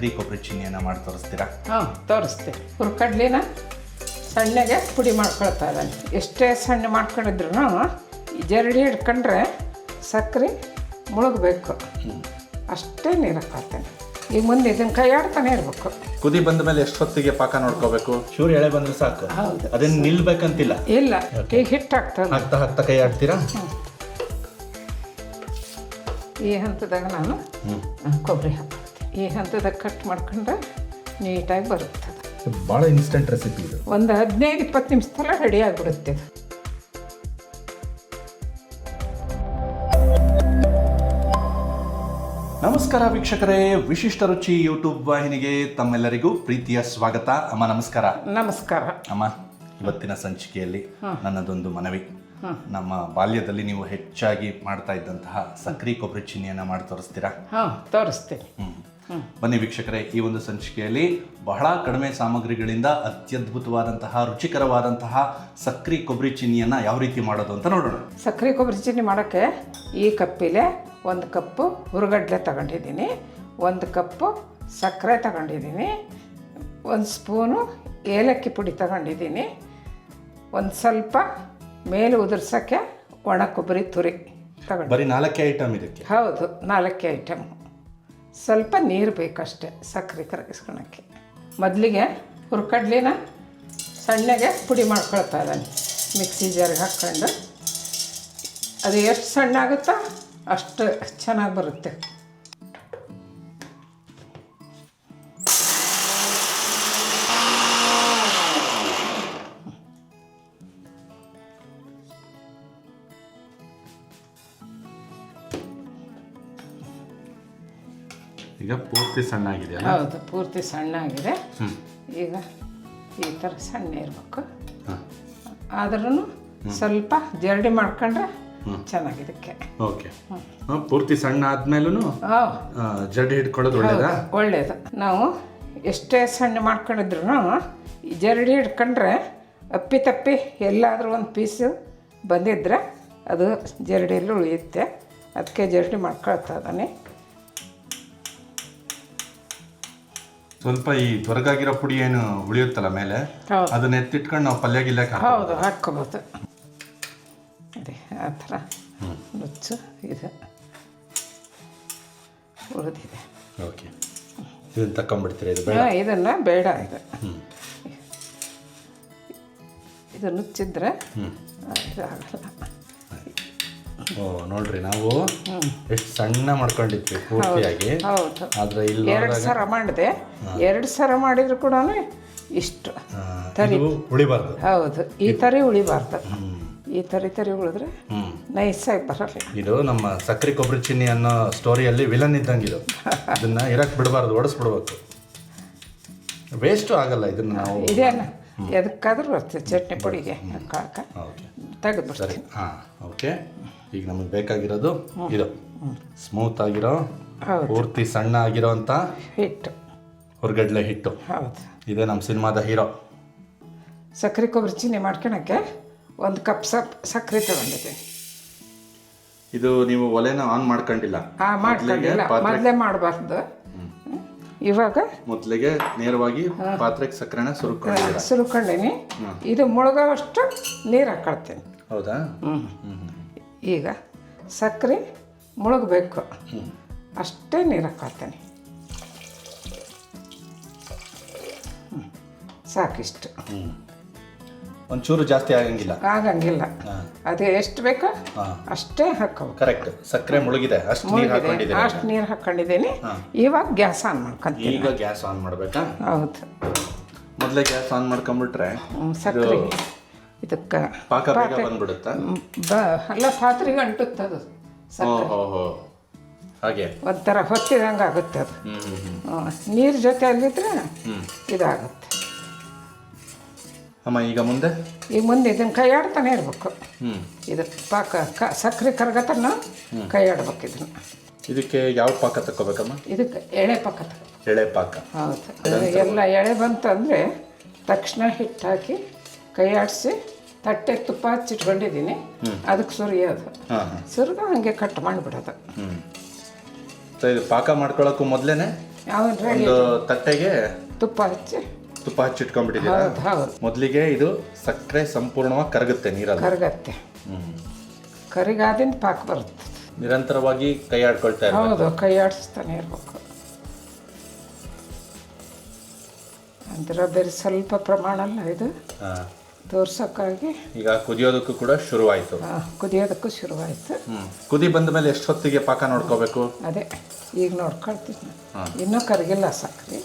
ಸಕ್ರೆ ಕೊಬ್ಬರಿ ಚಿನ್ನಿಯನ್ನು ಮಾಡಿ ತೋರಿಸ್ತೀರಾ? ಹಾಂ, ತೋರಿಸ್ತೀನಿ. ಹುರ್ಕಡ್ಲಿನ ಸಣ್ಣಗೆ ಪುಡಿ ಮಾಡ್ಕೊಳ್ತಾ ಇದ್ದಾನೆ. ಎಷ್ಟೇ ಸಣ್ಣ ಮಾಡ್ಕೊಂಡಿದ್ರು ಜರಡಿ ಹಿಡ್ಕೊಂಡ್ರೆ ಸಕ್ಕರೆ ಮುಳುಗಬೇಕು, ಅಷ್ಟೇ ನೀರು ಹಾಕ್ತೇನೆ. ಈಗ ಮುಂದೆ ಇದನ್ನು ಕೈ ಆಡ್ತಾನೆ ಇರಬೇಕು. ಕುದಿ ಬಂದ ಮೇಲೆ ಎಷ್ಟು ಹೊತ್ತಿಗೆ ಪಾಕ ನೋಡ್ಕೋಬೇಕು? ಚೂರು ಎಳೆ ಬಂದ್ರೆ ಸಾಕು? ಹೌದು. ಅದನ್ನು ನಿಲ್ಬೇಕಂತಿಲ್ಲ? ಇಲ್ಲ, ಈಗ ಹಿಟ್ಟು ಹಾಕ್ತಾನೆ. ಹಾಕ್ತಾ ಹಾಕ್ತಾ ಕೈ ಆಡ್ತೀರಾ? ಈ ಹಂತದಾಗ ನಾನು ಕೊಬ್ಬರಿ ಹಾಕ್ತೀನಿ. ಈ ಹಂತದಾಗ ಕಟ್ ಮಾಡ್ಕೊಂಡ್ರೆ ನೀಟಾಗಿ ಬರುತ್ತೆ. ಭಾಳ ಇನ್ಸ್ಟೆಂಟ್ ರೆಸಿಪಿ ಇದು. ಒಂದು 15-20 ನಿಮಿಷದಲ್ಲ ರೆಡಿ ಆಗಿಬಿಡುತ್ತೆ. ನಮಸ್ಕಾರ ವೀಕ್ಷಕರೇ, ವಿಶಿಷ್ಟ ರುಚಿ ಯೂಟ್ಯೂಬ್ ವಾಹಿನಿಗೆ ತಮ್ಮೆಲ್ಲರಿಗೂ ಪ್ರೀತಿಯ ಸ್ವಾಗತ. ಅಮ್ಮ ನಮಸ್ಕಾರ. ನಮಸ್ಕಾರ ಅಮ್ಮ, ಇವತ್ತಿನ ಸಂಚಿಕೆಯಲ್ಲಿ ನನ್ನದೊಂದು ಮನವಿ. ನಮ್ಮ ಬಾಲ್ಯದಲ್ಲಿ ನೀವು ಹೆಚ್ಚಾಗಿ ಮಾಡ್ತಾ ಇದ್ದಂತಹ ಸಕ್ರೆ ಕೊಬ್ಬರಿ ಚಿನ್ನಿಯನ್ನು ಮಾಡಿ ತೋರಿಸ್ತೀರಾ? ಹಾಂ, ತೋರಿಸ್ತೀನಿ. ಬನ್ನಿ ವೀಕ್ಷಕರೇ, ಈ ಒಂದು ಸಂಚಿಕೆಯಲ್ಲಿ ಬಹಳ ಕಡಿಮೆ ಸಾಮಗ್ರಿಗಳಿಂದ ಅತ್ಯದ್ಭುತವಾದಂತಹ ರುಚಿಕರವಾದಂತಹ ಸಕ್ರೆ ಕೊಬ್ಬರಿ ಚಿನ್ನಿಯನ್ನು ಯಾವ ರೀತಿ ಮಾಡೋದು ಅಂತ ನೋಡೋಣ. ಸಕ್ರೆ ಕೊಬ್ಬರಿ ಚಿನ್ನಿ ಮಾಡೋಕ್ಕೆ ಈ ಕಪ್ಪಿಲೆ 1 ಕಪ್ಪು ಹುರುಗಡ್ಲೆ ತಗೊಂಡಿದ್ದೀನಿ, 1 ಕಪ್ಪು ಸಕ್ಕರೆ ತಗೊಂಡಿದ್ದೀನಿ, 1 ಸ್ಪೂನು ಏಲಕ್ಕಿ ಪುಡಿ ತಗೊಂಡಿದ್ದೀನಿ, ಒಂದು ಸ್ವಲ್ಪ ಮೇಲೆ ಉದುರ್ಸೋಕ್ಕೆ ಒಣ ಕೊಬ್ಬರಿ ತುರಿ ತಗೊಂಡು. ಬರೀ 4 ಐಟಮ್ ಇದಕ್ಕೆ? ಹೌದು, 4 ಐಟಮ್. ಸ್ವಲ್ಪ ನೀರು ಬೇಕಷ್ಟೆ ಸಕ್ಕರೆ ಕರಗಿಸ್ಕೊಳಕ್ಕೆ. ಮೊದಲಿಗೆ ಹುರ್ಕಡ್ಲಿನ ಸಣ್ಣಗೆ ಪುಡಿ ಮಾಡ್ಕೊಳ್ತಾ ಇದ್ದಾನೆ ಮಿಕ್ಸಿ ಜಾರ್ಗೆ ಹಾಕ್ಕೊಂಡು. ಅದು ಎಷ್ಟು ಸಣ್ಣ ಆಗುತ್ತೋ ಅಷ್ಟು ಚೆನ್ನಾಗಿ ಬರುತ್ತೆ. ಈಗ ಪೂರ್ತಿ ಸಣ್ಣ ಆಗಿದೆ? ಹೌದು, ಪೂರ್ತಿ ಸಣ್ಣ ಆಗಿದೆ. ಈಗ ಈ ಥರ ಸಣ್ಣ ಇರಬೇಕು. ಆದ್ರೂ ಸ್ವಲ್ಪ ಜರಡಿ ಮಾಡ್ಕೊಂಡ್ರೆ ಚೆನ್ನಾಗಿದಕ್ಕೆ. ಓಕೆ, ಪೂರ್ತಿ ಸಣ್ಣ ಆದ್ಮೇಲೂ ಜರಡಿ ಹಿಡ್ಕೊಳ್ಳೋದು ಒಳ್ಳೇದಾ? ಒಳ್ಳೇದು. ನಾವು ಎಷ್ಟೇ ಸಣ್ಣ ಮಾಡ್ಕೊಂಡಿದ್ರು ಜರಡಿ ಹಿಡ್ಕೊಂಡ್ರೆ ಅಪ್ಪಿ ತಪ್ಪಿ ಎಲ್ಲಾದರೂ ಒಂದು ಪೀಸು ಬಂದಿದ್ರೆ ಅದು ಜರಡಿಯಲ್ಲಿ ಉಳಿಯುತ್ತೆ. ಅದಕ್ಕೆ ಜರಡಿ ಮಾಡ್ಕೊಳ್ತಾ ಇದ್ದಾನೆ. ಸ್ವಲ್ಪ ಈ ಹೊರಗಾಗಿರೋ ಪುಡಿ ಏನು ಉಳಿಯುತ್ತಲ್ಲ ಮೇಲೆ, ಅದನ್ನ ಎತ್ತಿಟ್ಕೊಂಡು ನಾವು ಪಲ್ಯ ಗಿಲ್ಯಕ್ಕೆ ಹೌದು ಹಾಕ್ಕೋಬೋದು. ಅದೇ ಆ ಥರ ನುಚ್ಚು ಇದು ಉಳಿದಿದೆ. ಓಕೆ, ಇದನ್ನು ತಗೊಂಡ್ಬಿಡ್ತೀರಾ? ಇದು ಬೇಡ? ಇದನ್ನು ಬೇಡ. ಇದು ನುಚ್ಚಿದ್ರೆ ಇದಾಗಲ್ಲ. ಓ, ನೋಡ್ರಿ, ನಾವು ಎಷ್ಟು ಸಣ್ಣ ಮಾಡ್ಕೊಂಡಿದ್ವಿ ಪೂರ್ತಿಯಾಗಿ. ಹೌದು, ಆದ್ರೆ ಇಲ್ಲಿ 2 ಸರ ಮಾಡಿದೆ. 2 ಸರ ಮಾಡಿದ್ರು ಕೂಡ ಇಷ್ಟು ತರಿ ಉಳಿಬಾರ್ದು. ಹೌದು, ಈ ತರಿ ಉಳಿಬಾರ್ದು. ಈ ತರಿ ಉಳಿದ್ರೆ ನೈಸಾಗಿ ಬರಲ್ಲ. ಇದು ನಮ್ಮ ಸಕ್ರೆ ಕೊಬ್ಬರಿ ಚಿನ್ನಿ ಅನ್ನೋ ಸ್ಟೋರಿಯಲ್ಲಿ ವಿಲನ್ ಇದ್ದಂಗೆ ಇದು. ಇದನ್ನ ಇರಕ್ಕೆ ಬಿಡಬಾರ್ದು, ಓಡಿಸ್ಬಿಡ್ಬೇಕು. ವೇಸ್ಟು ಆಗಲ್ಲ ಇದನ್ನ ನಾವು. ಇದೇನು ಎದಕ್ಕಾದ್ರೂ ಬರ್ತದೆ ಚಟ್ನಿ ಪುಡಿಗೆ ಹಾಕ ತೆಗೆದ್ಬಿಡ್ತೀನಿ. ಹಾಂ, ಓಕೆ. ಈಗ ನಮಗೆ ಬೇಕಾಗಿರೋದು ಇದು ಸ್ಮೂತ್ ಆಗಿರೋ ಪೂರ್ತಿ ಸಣ್ಣ ಆಗಿರೋ ಅಂತ ಹಿಟ್ಟು, ಹುರ್ಗಡ್ಲೆ ಹಿಟ್ಟು. ಹೌದು, ಇದೇ ನಮ್ಮ ಸಿನಿಮಾದ ಹೀರೋ. ಸಕ್ರೆ ಕೊಬ್ಬರಿ ಚಿನ್ನಿ ಮಾಡ್ಕೊಳಕ್ಕೆ 1 ಕಪ್ ಸಕ್ಕರೆ ತಗೊಂಡಿದ್ದೀನಿ. ಇದು ನೀವು ಒಲೆನ ಆನ್ ಮಾಡ್ಕೊಂಡಿಲ್ಲ? ಮಾಡ್ಕೊಂಡಿಲ್ಲ, ಮೊದಲೇ ಮಾಡಬಾರ್ದು. ಇವಾಗ ಮೊದಲಿಗೆ ನೇರವಾಗಿ ಪಾತ್ರೆಗೆ ಸಕ್ಕರೆನ ಸುರುಕೊಂಡಿನಿ. ಇದು ಮುಳುಗೋವಷ್ಟು ನೀರು ಹಾಕೊಳ್ತೀನಿ. ಹೌದಾ? ಈಗ ಸಕ್ಕರೆ ಮುಳುಗಬೇಕು, ಅಷ್ಟೇ ನೀರು ಹಾಕೊಳ್ತೀನಿ. ಸಾಕಿಷ್ಟು. ಒಂಚೂರು ಜಾಸ್ತಿ ಆಗಂಗಿಲ್ಲ. ಅದೇ ಎಷ್ಟು ಬೇಕೋ ಅಷ್ಟೇ ಹಾಕೋಬೇಕು. ಕರೆಕ್ಟ್. ಸಕ್ಕರೆ ಮುಳುಗಿದೆ, ಅಷ್ಟು ನೀರು ಹಾಕೊಂಡಿದ್ದೀನಿ. ಇವಾಗ ಗ್ಯಾಸ್ ಆನ್ ಮಾಡ್ಕೊಂತೀನಿ. ಈಗ ಗ್ಯಾಸ್ ಆನ್ ಮಾಡಬೇಕಾ? ಹೌದು, ಮೊದಲೇ ಗ್ಯಾಸ್ ಆನ್ ಮಾಡ್ಕೊಂಡ್ಬಿಟ್ರೆ ಸಕ್ಕರೆ ಇದಕ್ಕೆ ಪಾಕ ಬೇಗ ಬಂದ್ಬಿಡುತ್ತಾ? ಅಲ್ಲ, ಪಾತ್ರೆಗೆ ಅಂಟುತ್ತದು ಹಾಗೆ ಒಂಥರ ಹೊತ್ತಿದಂಗೆ ಆಗುತ್ತೆ ಅದು. ನೀರು ಜೊತೆ ಅಲ್ಲಿದ್ರೆ ಇದಾಗುತ್ತೆ. ಅಮ್ಮ, ಈಗ ಮುಂದೆ ಇದನ್ನು ಕೈ ಆಡ್ತಾನೆ ಇರಬೇಕು. ಇದು ಪಾಕ ಸಕ್ಕರೆ ಕರಗತನ ಕೈ ಆಡ್ಬೇಕು. ಇದಕ್ಕೆ ಯಾವ ಪಾಕ ತಗೋಬೇಕಮ್ಮ? ಇದಕ್ಕೆ ಎಳೆ ಪಾಕ ತಗೋ. ಎಳೆ ಪಾಕ? ಹೌದು. ಎಲ್ಲ ಎಳೆ ಬಂತು ಅಂದರೆ ತಕ್ಷಣ ಹಿಟ್ಟು ಹಾಕಿ ಕೈ ಆಡಿಸಿ ತಟ್ಟೆ ತುಪ್ಪ ಹಚ್ಚಿಟ್ಕೊಂಡಿದ್ದೀನಿ. ಅದಕ್ಕೆ ಸುರಿಯೋದು, ಸುರಿದು ಹಾಗೆ ಕಟ್ ಮಾಡಿಬಿಡೋದು. ಇದು ಪಾಕ ಮಾಡ್ಕೊಳ್ಳೋಕ್ಕೂ ಮೊದಲೇ ಅವನು ರೆಡಿ ಒಂದು ತಟ್ಟೆಗೆ ತುಪ್ಪ ಹಚ್ಚಿ ತುಪ್ಪ ಹಚ್ಚಿಟ್ಕೊಂಡ್ಬಿಟ್ಟಿದ್ದೀರಾ? ಹೌದು ಹೌದು. ಮೊದಲಿಗೆ ಇದು ಸಕ್ಕರೆ ಸಂಪೂರ್ಣವಾಗಿ ಕರಗುತ್ತೆ ನೀರಲ್ಲಿ. ಕರಗತ್ತೆ. ಕರಿಗಾದಿಂದ ಪಾಕ ಬರುತ್ತೆ. ನಿರಂತರವಾಗಿ ಕೈ ಆಡ್ಕೊಳ್ತಾ ಇರ್ಬೇಕು. ಹೌದು, ಕೈ ಆಡಿಸ್ತಾನೆ ಇರಬೇಕು. ಅಂದ್ರೆ ಬೇರೆ ಸ್ವಲ್ಪ ಪ್ರಮಾಣ ಅಲ್ಲ ಇದು, ತೋರ್ಸೋಕ್ಕಾಗಿ. ಈಗ ಕುದಿಯೋದಕ್ಕೂ ಕೂಡ ಶುರುವಾಯಿತು. ಕುದಿಯೋದಕ್ಕೂ ಶುರುವಾಯಿತು. ಕುದಿ ಬಂದ ಮೇಲೆ ಎಷ್ಟು ಹೊತ್ತಿಗೆ ಪಾಕ ನೋಡ್ಕೋಬೇಕು? ಅದೇ ಈಗ ನೋಡ್ಕೊಳ್ತೀನಿ. ಇನ್ನೂ ಕರಗಿಲ್ಲ ಸಕ್ಕರೆ,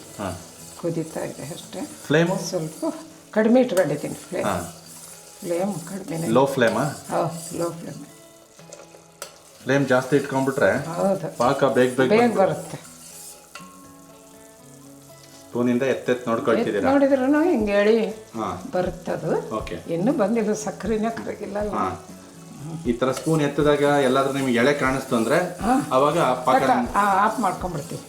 ಕುದೀತಾ ಇದೆ ಅಷ್ಟೇ. ಫ್ಲೇಮು ಸ್ವಲ್ಪ ಕಡಿಮೆ ಇಟ್ಕೊಂಡಿದ್ದೀನಿ. ಫ್ಲೇಮ್ ಕಡಿಮೆ. ಲೋ ಫ್ಲೇಮಾ? ಹೌದು, ಲೋ ಫ್ಲೇಮ್. ಫ್ಲೇಮ್ ಜಾಸ್ತಿ ಇಟ್ಕೊಂಡ್ಬಿಟ್ರೆ ಹೌದು, ಪಾಕ ಬೇಗ ಬೇಗ ಬರುತ್ತೆ. ಸ್ಪೂನಿಂದ ಎತ್ತೆತ್ತು ನೋಡ್ಕೊಳ್ತಿದ್ದೀರಾ? ನೋಡಿದ್ರೂ ಹಿಂಗೆ ಹೇಳಿ ಬರುತ್ತದು. ಇನ್ನೂ ಬಂದಿಲ್ಲ, ಸಕ್ಕರೆನೇ ಕರಗಿಲ್ಲ. ಈ ಥರ ಸ್ಪೂನ್ ಎತ್ತದಾಗ ಎಲ್ಲಾದ್ರೂ ನಿಮ್ಗೆ ಎಳೆ ಕಾಣಿಸ್ತು ಅಂದ್ರೆ ಅವಾಗ ಪಾಕ ಆಫ್ ಮಾಡ್ಕೊಂಡ್ಬಿಡ್ತೀವಿ.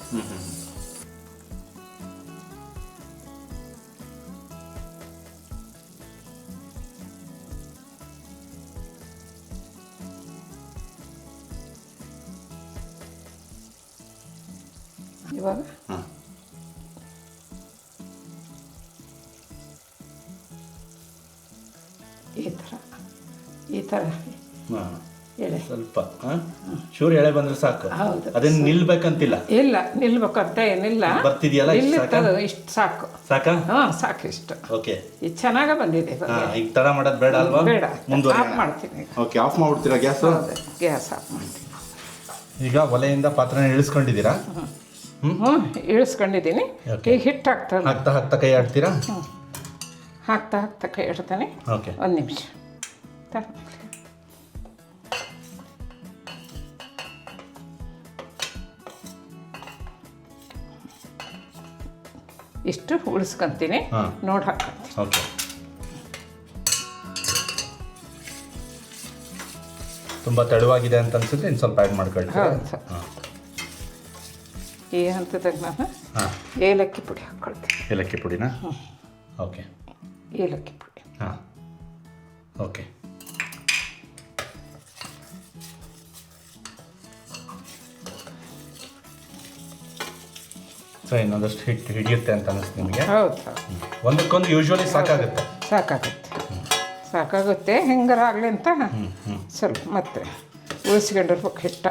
ಇವಾಗ ಈ ಥರ ಎಳೆ ಸ್ವಲ್ಪ ಚೂರು ಎಳೆ ಬಂದ್ರೆ ಸಾಕು. ಹೌದು, ಅದೇನು ನಿಲ್ಬೇಕಂತಿಲ್ಲ. ಇಲ್ಲ, ನಿಲ್ಬೇಕಂತ ಏನಿಲ್ಲ. ಬರ್ತಿದೆಯಲ್ಲ ಇಷ್ಟು ಸಾಕು. ಸಾಕಾ? ಸಾಕು ಇಷ್ಟು. ಓಕೆ, ಇದು ಚೆನ್ನಾಗ ಬಂದಿದೆ. ಈಗ ತಡ ಮಾಡೋದು ಬೇಡ ಅಲ್ವಾ? ಬೇಡ, ಮುಂದುವರಿ ಆಫ್ ಮಾಡ್ತೀನಿ. ಓಕೆ, ಆಫ್ ಮಾಡ್ಬಿಡ್ತೀರಾ ಗ್ಯಾಸ್? ಗ್ಯಾಸ್ ಆಫ್ ಮಾಡ್ತೀನಿ. ಈಗ ಒಲೆಯಿಂದ ಪಾತ್ರೆನ ಇಳಿಸ್ಕೊಂಡಿದ್ದೀರಾ? ಇಳಿಸ್ಕೊಂಡಿದ್ದೀನಿ. ಈಗ ಹಿಟ್ಟು ಹಾಕ್ತಾ ಕೈ ಆಡ್ತೀರಾ? ಹಾಕ್ತಾ ಕೈ ಇಡ್ತಾನೆ. ಓಕೆ, ಒಂದು ನಿಮಿಷ. ಇಷ್ಟು ಉಳಿಸ್ಕೊಂತೀನಿ, ನೋಡಿ ಹಾಕ್ತೀನಿ. ಓಕೆ, ತುಂಬ ತೆಳುವಾಗಿದೆ ಅಂತ ಅನ್ಸುತ್ತೆ, ಇನ್ನು ಸ್ವಲ್ಪ ಆ್ಯಡ್ ಮಾಡ್ಕೊಳ್ತೀನಿ. ಹೌದು, ಈ ಹಂತದಾಗ ನಾನು ಏಲಕ್ಕಿ ಪುಡಿ ಹಾಕ್ಕೊಳ್ತೀನಿ. ಏಲಕ್ಕಿ ಪುಡಿನಾ? ಓಕೆ, ಏಲಕ್ಕಿ ಪುಡಿ. ಹಾಂ, ಓಕೆ. ಸೊ ಇನ್ನೊಂದಷ್ಟು ಹಿಟ್ಟು ಹಿಡಿಯುತ್ತೆ ಅಂತ ಅನಿಸ್ತು ನಿಮಗೆ? ಹೌದು, ಒಂದಕ್ಕೊಂದು ಯೂಶ್ವಲಿ ಸಾಕಾಗುತ್ತೆ. ಸಾಕಾಗುತ್ತೆ. ಹೆಂಗಾರ ಆಗಲಿ ಅಂತ ಸ್ವಲ್ಪ ಮತ್ತೆ ಉಳಿಸ್ಕೊಂಡಿರ್ಬೇಕು ಹಿಟ್ಟ.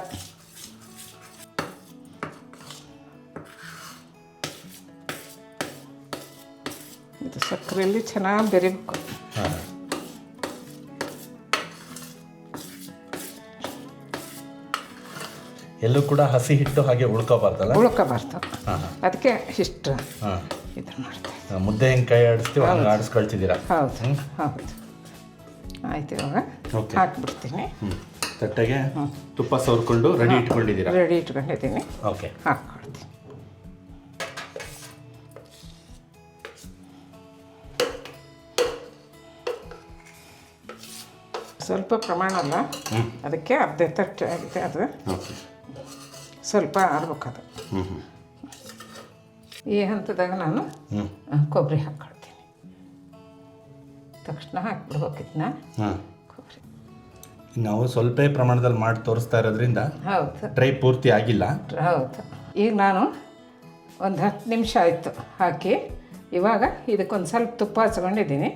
ಇದು ಸಕ್ಕರೆಯಲ್ಲಿ ಚೆನ್ನಾಗಿ ಬೆರಿಬೇಕು. ಎಲ್ಲೂ ಕೂಡ ಹಸಿ ಹಿಟ್ಟು ಹಾಗೆ ಉಳ್ಕೋಬಾರ್ದಲ್ಲ? ಉಳ್ಕೋಬಾರ್ದು, ಅದಕ್ಕೆ ಇಷ್ಟು ಇದು ಮಾಡ್ತೀವಿ. ಮುದ್ದೆ ಹೆಂಗೆ ಕೈ ಆಡಿಸ್ತೀವಿ ಹಂಗೆ ಆಡಿಸ್ಕೊಳ್ತಿದ್ದೀರಾ? ಹೌದು ಹೌದು. ಆಯ್ತು, ಇವಾಗ ಹಾಕ್ಬಿಡ್ತೀನಿ. ತಟ್ಟೆಗೆ ತುಪ್ಪ ಸವರ್ಕೊಂಡು ರೆಡಿ ಇಟ್ಕೊಂಡಿದ್ದೀರಾ? ರೆಡಿ ಇಟ್ಕೊಂಡಿದ್ದೀನಿ. ಓಕೆ, ಹಾಕ್ಕೊಳ್ತೀನಿ. ಸ್ವಲ್ಪ ಪ್ರಮಾಣ ಅಲ್ಲ, ಅದಕ್ಕೆ ಅರ್ಧ ತಟ್ಟೆ ಆಗಿದೆ. ಅದು ಸ್ವಲ್ಪ ಆರ್ಬೇಕದು. ಈ ಹಂತದಾಗ ನಾನು ಕೊಬ್ಬರಿ ಹಾಕ್ಕೊಳ್ತೀನಿ. ತಕ್ಷಣ ಹಾಕ್ಬಿಡ್ಬೇಕಿದ್ನ ಕೊಬ್ಬರಿ. ನಾವು ಸ್ವಲ್ಪ ಪ್ರಮಾಣದಲ್ಲಿ ಮಾಡಿ ತೋರಿಸ್ತಾ ಇರೋದ್ರಿಂದ ಹೌದು, ಟ್ರೈ ಪೂರ್ತಿ ಆಗಿಲ್ಲ. ಹೌದು. ಈಗ ನಾನು ಒಂದು 10 ನಿಮಿಷ ಆಯಿತು ಹಾಕಿ. ಇವಾಗ ಇದಕ್ಕೊಂದು ಸ್ವಲ್ಪ ತುಪ್ಪ ಹಚ್ಕೊಂಡಿದ್ದೀನಿ.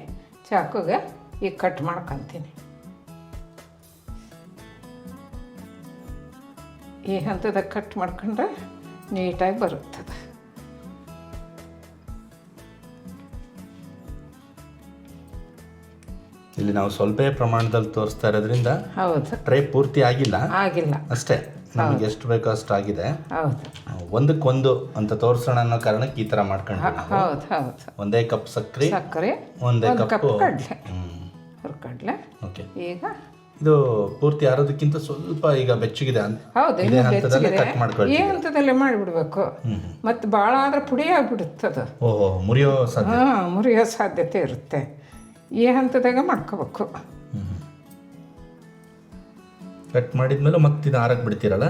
ಚಾಕುಗೆ ಈಗ ಕಟ್ ಮಾಡ್ಕೊತೀನಿ. ಈ ಹಂತದಾಗ ಕಟ್ ಮಾಡ್ಕೊಂಡ್ರೆ ನೀಟಾಗಿ ಬರುತ್ತದೆ. ಇಲ್ಲಿ ನಾವು ಸ್ವಲ್ಪ ಪ್ರಮಾಣದಲ್ಲಿ ತೋರಿಸ್ತಾ ಇರೋದ್ರಿಂದ ಹೌದು, ಟ್ರೈ ಪೂರ್ತಿ ಆಗಿಲ್ಲ ಅಷ್ಟೇ. ನಮಗೆ ಎಷ್ಟು ಬೇಕೋ ಅಷ್ಟು ಆಗಿದೆ. ಹೌದು, ಒಂದಕ್ಕೊಂದು ಅಂತ ತೋರಿಸೋಣ ಅನ್ನೋ ಕಾರಣಕ್ಕೆ ಈ ಥರ ಮಾಡ್ಕೊಂಡು. ಹೌದು ಹೌದು. ಒಂದೇ ಕಪ್ ಸಕ್ಕರೆ, ಒಂದೇ ಕಪ್ ಕಡಲೆ. ಓಕೆ, ಈಗ ಇದು ಪೂರ್ತಿ ಆರೋದಕ್ಕಿಂತ ಸ್ವಲ್ಪ ಈಗ ಬೆಚ್ಚಗಿದೆ. ಹೌದು, ಈ ಹಂತದಲ್ಲೇ ಮಾಡಿಬಿಡ್ಬೇಕು. ಮತ್ತು ಭಾಳ ಆದರೆ ಪುಡಿ ಆಗಿಬಿಡುತ್ತದು. ಓಹೋ, ಮುರಿಯೋ ಸಾಧ್ಯತೆ ಇರುತ್ತೆ. ಈ ಹಂತದಾಗ ಮಾಡ್ಕೋಬೇಕು. ಕಟ್ ಮಾಡಿದ್ಮೇಲೆ ಮತ್ತೆ ಇದು ಆರಕ್ಕೆ ಬಿಡ್ತೀರಲ್ಲ?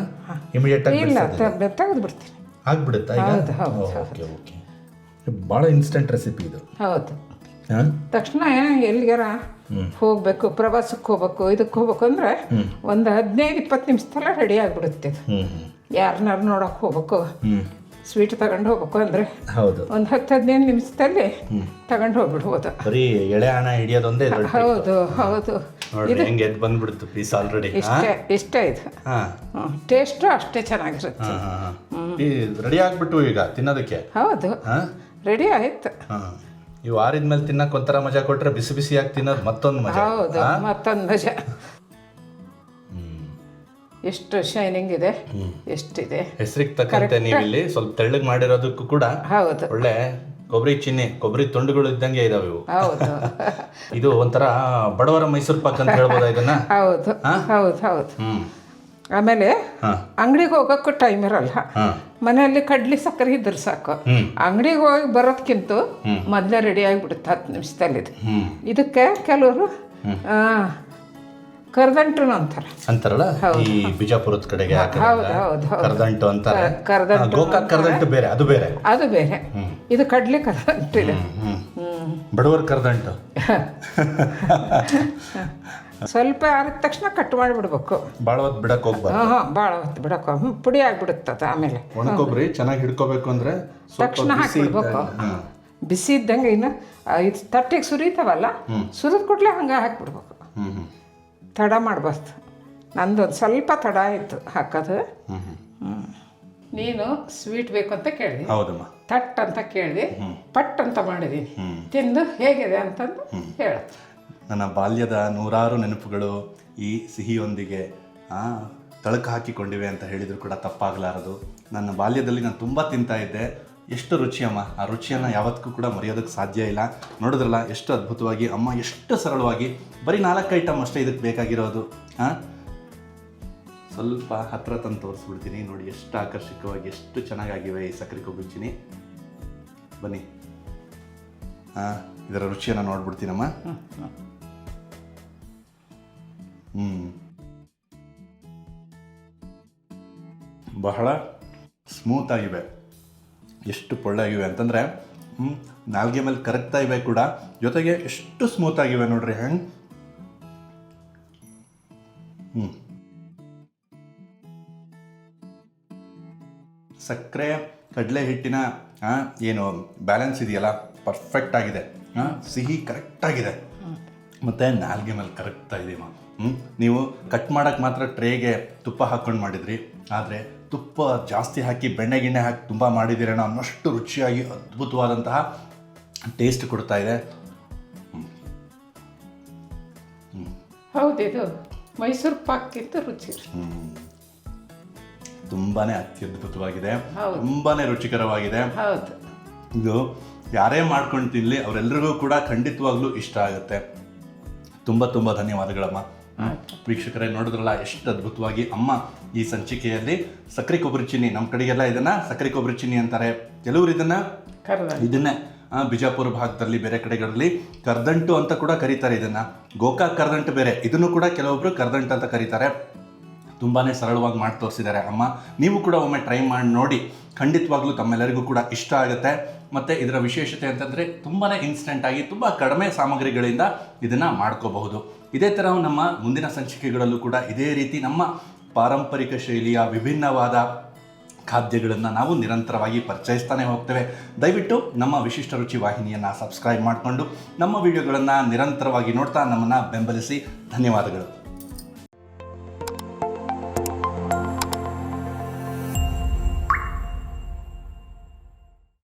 ಇಮಿಡಿಯೇಟ್ ಆಗಿ ಇಲ್ಲ, ತೆಗೆದು ಬಿಡ್ತೀನಿ. ಆಗ್ಬಿಡುತ್ತಾ ಈಗ? Okay okay. ಭಾಳ ಇನ್ಸ್ಟೆಂಟ್ ರೆಸಿಪಿ ಇದು. ಹೌದು, ತಕ್ಷಣ ಎಲ್ಲಿಗಾರ ಹೋಗ್ಬೇಕು, ಪ್ರವಾಸಕ್ಕೆ ಹೋಗ್ಬೇಕು, ಇದಕ್ಕೆ ಹೋಗ್ಬೇಕು ಅಂದರೆ ಒಂದು 15-20 ನಿಮಿಷದಲ್ಲ ರೆಡಿ ಆಗಿಬಿಡುತ್ತೆ ಇದು. ಯಾರನ್ನಾರು ನೋಡೋಕೆ ಹೋಗ್ಬೇಕು, ಸ್ವೀಟ್ ತಗೊಂಡು ಹೋಗ್ಬೇಕು ಅಂದರೆ ಹೌದು, ಒಂದು 10-15 ನಿಮಿಷದಲ್ಲಿ ತಗೊಂಡು ಹೋಗ್ಬಿಡ್ಬೋದು. ಬರೀ ಎಳೆ ಹಣ ಹಿಡಿಯೋದೊಂದೇ ದೊಡ್ಡ trick. ಹೌದು ಹೌದು, ನೋಡ್ರಿ ಹೆಂಗೆ ಎದ್ದು ಬಂದ್ಬಿಡ್ತು ಪೀಸ್ ಆಲ್ರೆಡಿ. ಇಷ್ಟ ಇದು. ಹಾಂ, ಟೇಸ್ಟು ಅಷ್ಟೇ ಚೆನ್ನಾಗಿರುತ್ತೆ. ರೆಡಿ ಆಗ್ಬಿಟ್ಟು ಈಗ ತಿನ್ನೋದಕ್ಕೆ. ಹೌದು, ಹಾಂ, ರೆಡಿ ಆಯ್ತು. ಹಾಂ, ಇವು ಆರಿದ್ಮೇಲೆ ತಿನ್ನಕ್ಕೆ ಒಂಥರ ಮಜಾ ಕೊಟ್ಟರೆ ಬಿಸಿ ಬಿಸಿಯಾಗಿ ತಿನ್ನೋದು ಮತ್ತೊಂದು ಮಜಾ. ಹೌದು, ಮತ್ತೊಂದು ಮಜಾ. ಎಷ್ಟು ಶೈನಿಂಗ್ ಇದೆ, ಎಷ್ಟಿದೆ. ಹೆಸರಿಗೆ ತಕ್ಕಂತೆ ನೀವು ಇಲ್ಲಿ ಸ್ವಲ್ಪ ತೆಳ್ಳಗೆ ಮಾಡಿರೋದಕ್ಕೂ ಕೂಡ ಹೌದು, ಒಳ್ಳೆ ಕೊಬ್ಬರಿ ಚಿನ್ನಿ, ಕೊಬ್ಬರಿ ತುಂಡುಗಳು ಇದ್ದಂಗೆ ಇದಾವೆ ಇವು. ಹೌದು, ಇದು ಒಂಥರ ಬಡವರ ಮೈಸೂರು ಪಾಕ್ ಅಂತ ಹೇಳ್ಬೋದಾ ಇದನ್ನ? ಹೌದು ಹೌದು ಹೌದು. ಆಮೇಲೆ ಅಂಗಡಿಗೆ ಹೋಗೋಕ್ಕೂ ಟೈಮ್ ಇರಲ್ಲ. ಮನೆಯಲ್ಲಿ ಕಡ್ಲಿ ಸಕ್ಕರೆ ಇದ್ರೆ ಸಾಕು. ಅಂಗಡಿಗೆ ಹೋಗಿ ಬರೋದಕ್ಕಿಂತ ಮೊದಲೇ ರೆಡಿ ಆಗಿಬಿಡುತ್ತೆ 10 ನಿಮಿಷದಲ್ಲಿ. ಇದಕ್ಕೆ ಕೆಲವರು ಕರ್ದಂಟು ಅಂತಾರಲ್ಲ, ಈ ಬಿಜಾಪುರದ ಕಡೆಗೆ ಹೌದು ಹೌದು ಕರ್ದಂಟು ಅಂತಾರೆ. ಕರ್ದಂಟು, ಗೋಕಾಕ್ ಕರ್ದಂಟು ಬೇರೆ, ಅದು ಬೇರೆ. ಅದು ಬೇರೆ. ಇದು ಕಡ್ಲಿ ಕರ್ದಂಟು ಇದೆ. ಬಡವರ ಕರ್ದಂಟು. ಸ್ವಲ್ಪ ಆರಿದ ತಕ್ಷಣ ಕಟ್ ಮಾಡಿಬಿಡ್ಬೇಕು. ಭಾಳ ಹೊತ್ತು ಬಿಡಕ್ಕೆ ಹೋಗ್ಬಾರ್ದು. ಭಾಳ ಹೊತ್ತು ಬಿಡಕ್ಕೆ ಪುಡಿ ಆಗಿಬಿಡುತ್ತದೆ. ಆಮೇಲೆ ಒಣಕೊಬ್ಬರಿ ಚೆನ್ನಾಗಿ ಹಿಡ್ಕೋಬೇಕು ಅಂದರೆ ತಕ್ಷಣ ಹಾಕಿಬಿಡ್ಬೇಕು. ಬಿಸಿ ಇದ್ದಂಗೆ ಇನ್ನು ಇದು ತಟ್ಟೆಗೆ ಸುರಿತಾವಲ್ಲ, ಸುರಿದ ಕೂಡಲೇ ಹಂಗೆ ಹಾಕಿಬಿಡ್ಬೇಕು. ತಡ ಮಾಡಬಾರ್ದು. ನಂದೊಂದು ಸ್ವಲ್ಪ ತಡ ಆಯಿತು ಹಾಕೋದು. ನೀನು ಸ್ವೀಟ್ ಬೇಕು ಅಂತ ಕೇಳಿದೆ. ಹೌದಮ್ಮ. ತಟ್ ಅಂತ ಕೇಳಿದೆ, ಪಟ್ ಅಂತ ಮಾಡಿದ್ದೀನಿ. ತಿಂದು ಹೇಗಿದೆ ಅಂತಂದು ಹೇಳ. ನನ್ನ ಬಾಲ್ಯದ ನೂರಾರು ನೆನಪುಗಳು ಈ ಸಿಹಿಯೊಂದಿಗೆ ತಳಕು ಹಾಕಿಕೊಂಡಿವೆ ಅಂತ ಹೇಳಿದರೂ ಕೂಡ ತಪ್ಪಾಗಲಾರದು. ನನ್ನ ಬಾಲ್ಯದಲ್ಲಿ ನಾನು ತುಂಬ ತಿಂತಾ ಇದ್ದೆ. ಎಷ್ಟು ರುಚಿಯಮ್ಮ, ಆ ರುಚಿಯನ್ನು ಯಾವತ್ತೂ ಕೂಡ ಮರೆಯೋದಕ್ಕೆ ಸಾಧ್ಯ ಇಲ್ಲ. ನೋಡಿದ್ರಲ್ಲ ಎಷ್ಟು ಅದ್ಭುತವಾಗಿ ಅಮ್ಮ, ಎಷ್ಟು ಸರಳವಾಗಿ, ಬರೀ 4 ಐಟಮ್ ಅಷ್ಟೇ ಇದಕ್ಕೆ ಬೇಕಾಗಿರೋದು. ಸ್ವಲ್ಪ ಹತ್ರ ತಂದು ತೋರಿಸ್ಬಿಡ್ತೀನಿ ನೋಡಿ, ಎಷ್ಟು ಆಕರ್ಷಕವಾಗಿ, ಎಷ್ಟು ಚೆನ್ನಾಗಿವೆ ಈ ಸಕ್ಕರೆ ಕೊಬ್ಬರಿ ಚಿನ್ನಿ. ಬನ್ನಿ, ಇದರ ರುಚಿಯನ್ನು ನೋಡ್ಬಿಡ್ತೀನಮ್ಮ. ಬಹಳ ಸ್ಮೂತ್ ಆಗಿವೆ. ಎಷ್ಟು ಪೊಳ್ಳಾಗಿವೆ ಅಂತಂದರೆ ನಾಲ್ಗೆ ಮೇಲೆ ಕರಗ್ತಾ ಇವೆ ಕೂಡ, ಜೊತೆಗೆ ಎಷ್ಟು ಸ್ಮೂತ್ ಆಗಿವೆ ನೋಡ್ರಿ. ಹೆಂಗೆ ಸಕ್ಕರೆ ಕಡಲೆ ಹಿಟ್ಟಿನ ಏನು ಬ್ಯಾಲೆನ್ಸ್ ಇದೆಯಲ್ಲ, ಪರ್ಫೆಕ್ಟ್ ಆಗಿದೆ. ಸಿಹಿ ಕರೆಕ್ಟಾಗಿದೆ, ಮತ್ತು ನಾಲ್ಗೆ ಮೇಲೆ ಕರಗ್ತಾ ಇದೀಮ. ನೀವು ಕಟ್ ಮಾಡೋಕ್ಕೆ ಮಾತ್ರ ಟ್ರೇಗೆ ತುಪ್ಪ ಹಾಕ್ಕೊಂಡು ಮಾಡಿದ್ರಿ, ಆದರೆ ತುಪ್ಪ ಜಾಸ್ತಿ ಹಾಕಿ ಬೆಣ್ಣೆ ಗಿಣ್ಣೆ ಹಾಕಿ ತುಂಬ ಮಾಡಿದ್ದೀರೇನೋ ಅನ್ನೋಷ್ಟು ರುಚಿಯಾಗಿ ಅದ್ಭುತವಾದಂತಹ ಟೇಸ್ಟ್ ಕೊಡ್ತಾ ಇದೆ. ಹೌದು, ಇದು ಮೈಸೂರು ಪಾಕ್ಕಿಂತ ರುಚಿ. ತುಂಬಾ ಅತ್ಯದ್ಭುತವಾಗಿದೆ, ತುಂಬಾ ರುಚಿಕರವಾಗಿದೆ. ಹೌದು, ಇದು ಯಾರೇ ಮಾಡ್ಕೊಂಡು ತಿನ್ನಲಿ ಅವರೆಲ್ಲರಿಗೂ ಕೂಡ ಖಂಡಿತವಾಗ್ಲೂ ಇಷ್ಟ ಆಗುತ್ತೆ. ತುಂಬ ತುಂಬ ಧನ್ಯವಾದಗಳಮ್ಮ. ವೀಕ್ಷಕರೇ, ನೋಡಿದ್ರಲ್ಲ ಎಷ್ಟು ಅದ್ಭುತವಾಗಿ ಅಮ್ಮ ಈ ಸಂಚಿಕೆಯಲ್ಲಿ ಸಕ್ಕರೆ ಕೊಬ್ಬರಿ ಚಿನ್ನಿ, ನಮ್ಮ ಕಡೆಗೆಲ್ಲ ಇದನ್ನು ಸಕ್ಕರೆ ಕೊಬ್ಬರಿ ಚಿನ್ನಿ ಅಂತಾರೆ, ಕೆಲವರು ಇದನ್ನೇ ಬಿಜಾಪುರ ಭಾಗದಲ್ಲಿ ಬೇರೆ ಕಡೆಗಳಲ್ಲಿ ಕರ್ದಂಟು ಅಂತ ಕೂಡ ಕರೀತಾರೆ. ಇದನ್ನು ಗೋಕಾಕ್ ಕರ್ದಂಟು ಬೇರೆ, ಇದನ್ನು ಕೂಡ ಕೆಲವೊಬ್ಬರು ಕರ್ದಂಟು ಅಂತ ಕರೀತಾರೆ. ತುಂಬಾ ಸರಳವಾಗಿ ಮಾಡಿ ತೋರಿಸಿದ್ದಾರೆ ಅಮ್ಮ. ನೀವು ಕೂಡ ಒಮ್ಮೆ ಟ್ರೈ ಮಾಡಿ ನೋಡಿ, ಖಂಡಿತವಾಗ್ಲೂ ತಮ್ಮೆಲ್ಲರಿಗೂ ಕೂಡ ಇಷ್ಟ ಆಗುತ್ತೆ. ಮತ್ತು ಇದರ ವಿಶೇಷತೆ ಅಂತಂದರೆ ತುಂಬಾ ಇನ್ಸ್ಟೆಂಟಾಗಿ ತುಂಬ ಕಡಿಮೆ ಸಾಮಗ್ರಿಗಳಿಂದ ಇದನ್ನು ಮಾಡ್ಕೋಬಹುದು. ಇದೇ ಥರ ನಮ್ಮ ಮುಂದಿನ ಸಂಚಿಕೆಗಳಲ್ಲೂ ಕೂಡ ಇದೇ ರೀತಿ ನಮ್ಮ ಪಾರಂಪರಿಕ ಶೈಲಿಯ ವಿಭಿನ್ನವಾದ ಖಾದ್ಯಗಳನ್ನು ನಾವು ನಿರಂತರವಾಗಿ ಪರಿಚಯಿಸ್ತಾನೆ ಹೋಗ್ತೇವೆ. ದಯವಿಟ್ಟು ನಮ್ಮ ವಿಶಿಷ್ಟ ರುಚಿ ವಾಹಿನಿಯನ್ನು ಸಬ್ಸ್ಕ್ರೈಬ್ ಮಾಡಿಕೊಂಡು ನಮ್ಮ ವಿಡಿಯೋಗಳನ್ನು ನಿರಂತರವಾಗಿ ನೋಡ್ತಾ ನಮ್ಮನ್ನು ಬೆಂಬಲಿಸಿ. ಧನ್ಯವಾದಗಳು.